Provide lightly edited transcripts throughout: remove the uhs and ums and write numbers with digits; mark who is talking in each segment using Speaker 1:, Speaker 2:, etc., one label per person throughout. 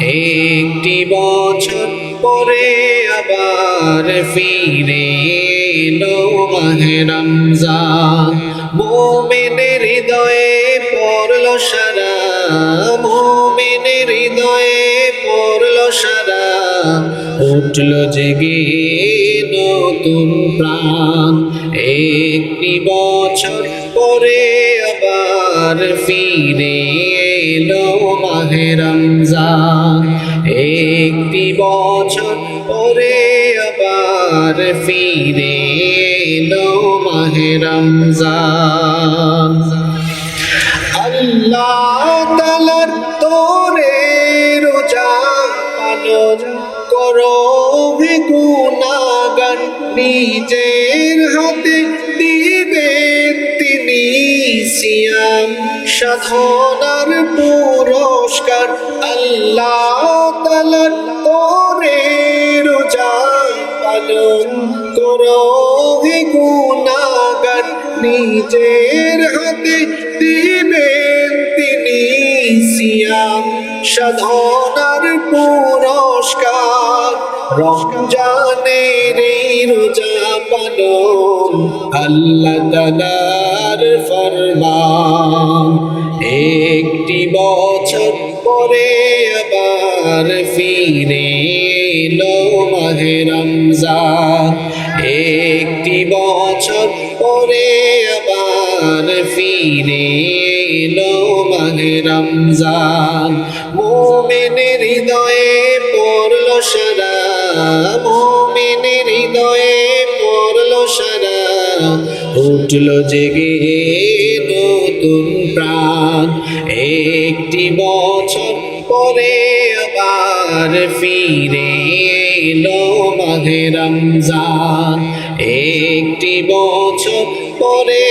Speaker 1: একটি বছর পরে আবার ফিরে এলো মাহে রমজান। মুমিনের হৃদয়ে পড়ল সারা, মুমিনের হৃদয়ে পড়ল সারা, উঠল জেগে নতুন প্রাণ। একটি বছর পরে আবার ফিরে এলো মাহে রমজান। একটি বছর পরে আবার ফিরে এলো মাহে রমজান। আল্লাহ তাআলার তোরে রোজা পালন করো হে গুনাহগার, নিজের হাতে দিবেন তিনি সিয়াম সাধনার পুরস্কার। আল্লাহ তাআলার তোরে রোজা পালন করো হে গুনাহগার, নিজের হাতে দিবেন তিনি সিয়াম সাধনার পুরস্কার। রমজানের এই রোজা পালন আল্লাহ তাআলার ফরমান। একটি বছর পরে আবার ফিরে এলো মাহে রমজান। একটি বছর পরে আবার ফিরে এলো মাহে রমজান। মুমিনের হৃদয়ে পড়ল সারা, মুমিনের হৃদয়ে পড়ল সারা, উঠল জেগে নতুন প্রাণ। একটি বছর পরে আবার ফিরে এলো মাহে রমজান। একটি বছর পরে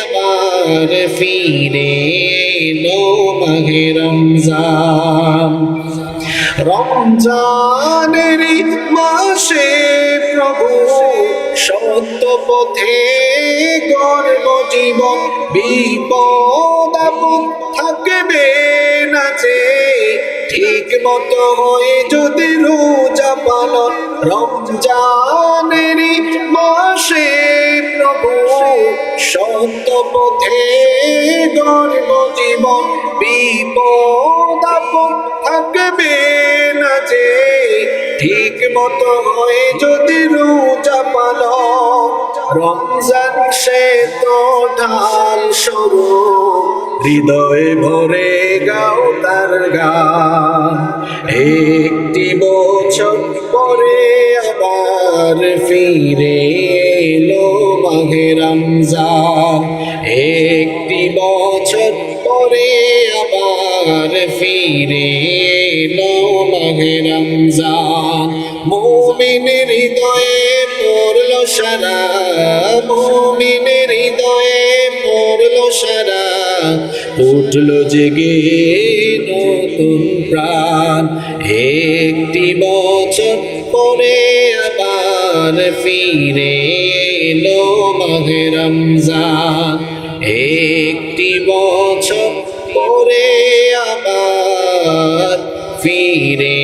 Speaker 1: আবার ফিরে এলো মাহে রমজান। রমজানের মাসে প্রভু সত্য পথে গর্ব জীবন, বিপদ আপদ থাকবে না যে, ঠিক মতো হয়ে যদি রোজা পালন। রমজানের মাসে প্রভু সত্য পথে গর্ব জীবন, বিপদ আপদ থাকবে না যে, ঠিক মতো হয়ে যদি রোজা পালন। রমজান সে তো ঢাল স্বরূপ, হৃদয়ে ভরে গাও তার গান। একটি বছর পরে আবার ফিরে এলো মাহে রমজান। একটি বছর পরে আবার ফিরে এলো মাহে রমজান। মুমিনের হৃদয়ে পড়ল সারা, মুমিনের হৃদয়ে পড়ল সারা, উঠল জেগে নতুন প্রাণ। একটি বছর পরে আবার ফিরে এলো মাহে রমজান। একটি বছর পরে আবার ফিরে